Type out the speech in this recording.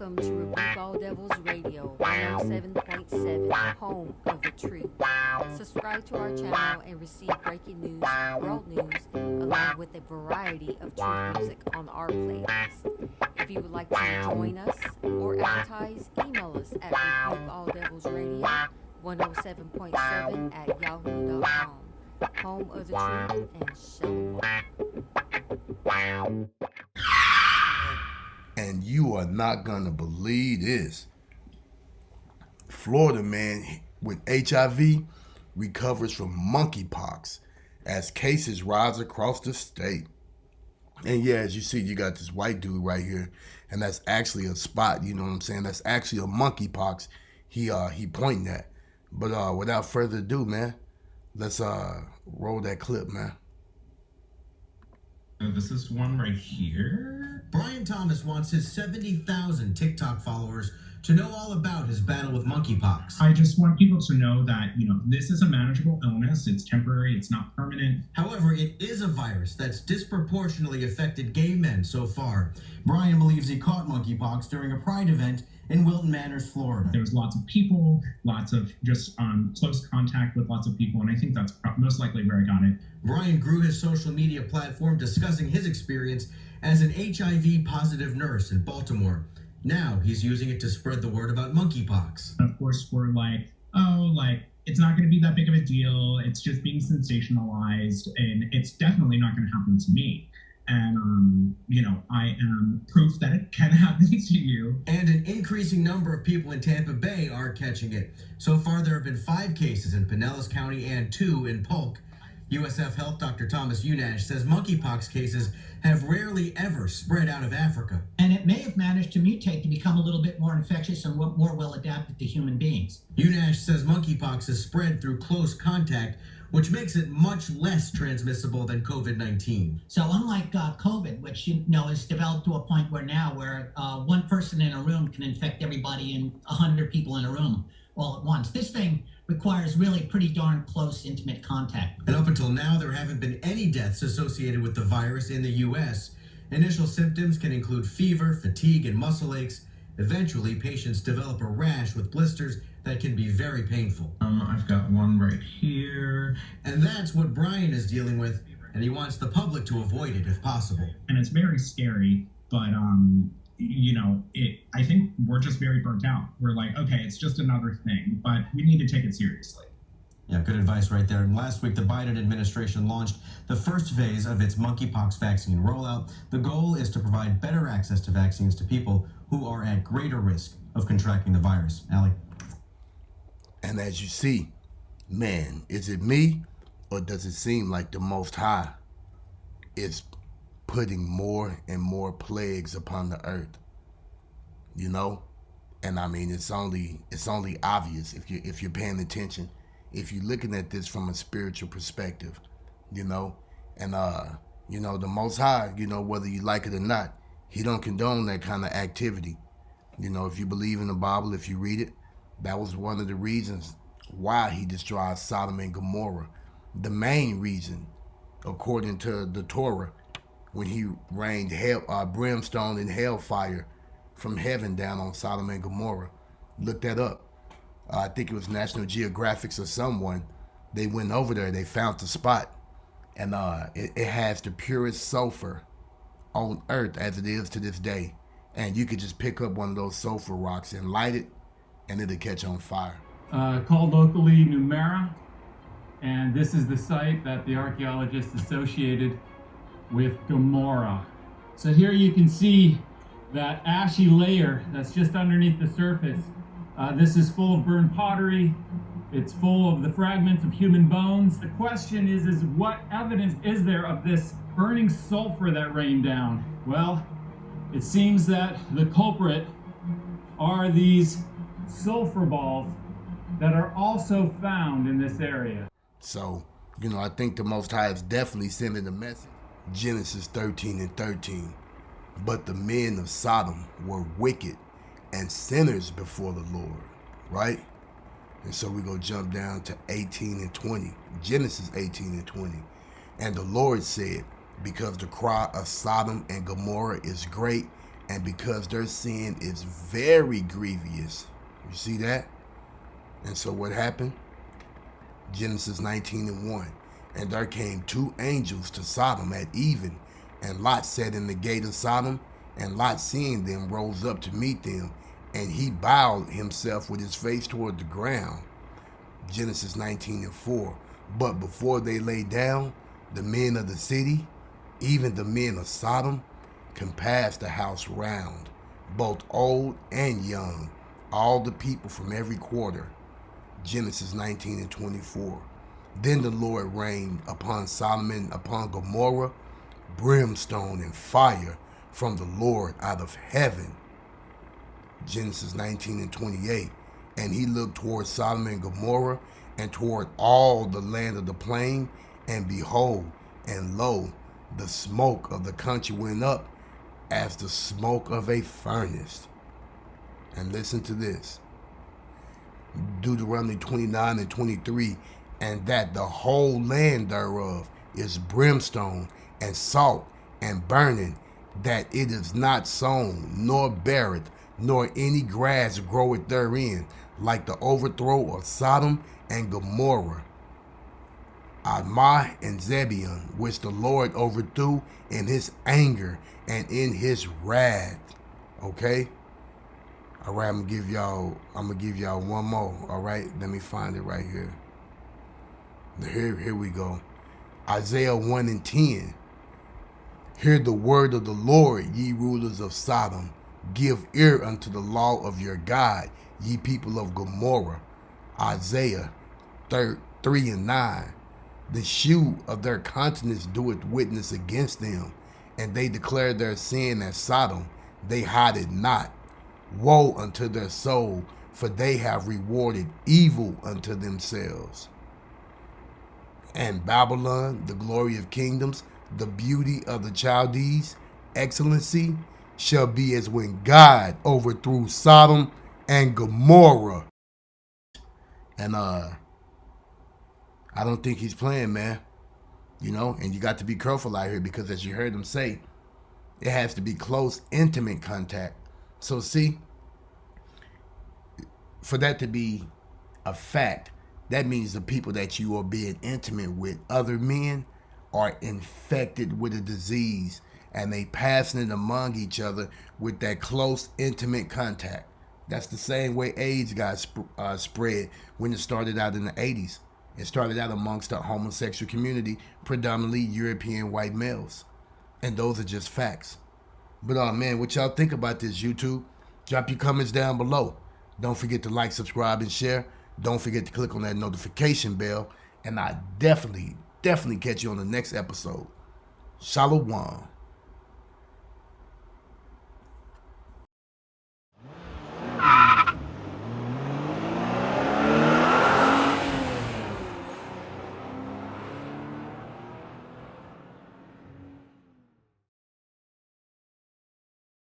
Welcome to Rebuke All Devils Radio 107.7, home of the truth. Subscribe to our channel and receive breaking news, world news, along with a variety of truth music on our playlist. If you would like to join us or advertise, email us at rebukealldevils.radio107.7@yahoo.com. Home of the truth and shalom. And you are not gonna believe this. Florida man with HIV recovers from monkeypox as cases rise across the state. And yeah, as you see, you got this white dude right here, and that's actually a spot, you know what I'm saying? That's actually a monkeypox he pointing at. But without further ado, man, let's roll that clip, man. This is one right here. Brian Thomas wants his 70,000 TikTok followers to know all about his battle with monkeypox. I just want people to know that, this is a manageable illness. It's temporary. It's not permanent. However, it is a virus that's disproportionately affected gay men so far. Brian believes he caught monkeypox during a Pride event in Wilton Manors, Florida. There was lots of people, lots of just close contact with lots of people, and I think that's most likely where I got it. Brian grew his social media platform discussing his experience as an HIV positive nurse in Baltimore. Now he's using it to spread the word about monkeypox. Of course, we're like, it's not going to be that big of a deal. It's just being sensationalized, and it's definitely not going to happen to me. And, I am proof that it can happen to you. And an increasing number of people in Tampa Bay are catching it. So far, there have been 5 cases in Pinellas County and 2 in Polk. USF Health Dr. Thomas Unash says monkeypox cases have rarely ever spread out of Africa. And it may have managed to mutate to become a little bit more infectious and more well adapted to human beings. Unash says monkeypox is spread through close contact, which makes it much less transmissible than COVID-19. So unlike COVID, which is developed to a point where one person in a room can infect everybody and 100 people in a room all at once, this thing requires really pretty darn close, intimate contact. And up until now, there haven't been any deaths associated with the virus in the U.S. Initial symptoms can include fever, fatigue, and muscle aches. Eventually, patients develop a rash with blisters that can be very painful. I've got one right here. And that's what Brian is dealing with, and he wants the public to avoid it if possible. And it's very scary, but I think we're just very burnt out. We're like, okay, it's just another thing, but we need to take it seriously. Yeah, good advice right there. And last week, the Biden administration launched the first phase of its monkeypox vaccine rollout. The goal is to provide better access to vaccines to people who are at greater risk of contracting the virus. Allie? And as you see, man, is it me, or does it seem like the Most High is putting more and more plagues upon the earth? And I mean, it's only obvious if you're paying attention, if you're looking at this from a spiritual perspective, and the Most High, whether you like it or not, he don't condone that kind of activity. If you believe in the Bible, if you read it, that was one of the reasons why he destroyed Sodom and Gomorrah. The main reason, according to the Torah, when he rained brimstone and hellfire from heaven down on Sodom and Gomorrah. Look that up. I think it was National Geographic or someone. They went over there. They found the spot. And it has the purest sulfur on earth as it is to this day. And you could just pick up one of those sulfur rocks and light it, and it'll catch on fire. Called locally Numera. And this is the site that the archaeologists associated with Gomorrah. So here you can see that ashy layer that's just underneath the surface. This is full of burned pottery. It's full of the fragments of human bones. The question is what evidence is there of this burning sulfur that rained down? Well, it seems that the culprit are these sulfur balls that are also found in this area. So, I think the Most High is definitely sending a message. Genesis 13:13. But the men of Sodom were wicked and sinners before the Lord, right? And so we go jump down to 18:20. Genesis 18:20. And the Lord said, because the cry of Sodom and Gomorrah is great, and because their sin is very grievous. You see that? And so what happened? Genesis 19:1. And there came two angels to Sodom at even, and Lot sat in the gate of Sodom, and Lot seeing them rose up to meet them, and he bowed himself with his face toward the ground. Genesis 19:4. But before they lay down, the men of the city, even the men of Sodom, compassed the house round, both old and young, all the people from every quarter. Genesis 19:24. Then the Lord rained upon Sodom and upon Gomorrah brimstone and fire from the Lord out of heaven. Genesis 19:28. And he looked toward Sodom and Gomorrah and toward all the land of the plain, and behold, and lo, the smoke of the country went up as the smoke of a furnace. And listen to this. Deuteronomy 29:23. And that the whole land thereof is brimstone and salt and burning, that it is not sown, nor beareth, nor any grass groweth therein, like the overthrow of Sodom and Gomorrah, Admah and Zebulun, which the Lord overthrew in his anger and in his wrath. Okay? All right, I'm gonna give y'all one more. All right, let me find it right here. Here we go. Isaiah 1:10. Hear the word of the Lord, ye rulers of Sodom. Give ear unto the law of your God, ye people of Gomorrah. Isaiah 3:9. The shew of their countenance doeth witness against them, and they declare their sin as Sodom. They hide it not. Woe unto their soul, for they have rewarded evil unto themselves. And Babylon, the glory of kingdoms, the beauty of the Chaldees, excellency, shall be as when God overthrew Sodom and Gomorrah. And I don't think he's playing, man. You know, and you got to be careful out here, because as you heard him say, it has to be close, intimate contact. So see, for that to be a fact, that means the people that you are being intimate with, other men, are infected with a disease, and they passing it among each other with that close, intimate contact. That's the same way AIDS got spread when it started out in the 80s. It started out amongst the homosexual community, predominantly European white males. And those are just facts. But man, what y'all think about this, YouTube? Drop your comments down below. Don't forget to like, subscribe, and share. Don't forget to click on that notification bell. And I definitely catch you on the next episode. Shalom.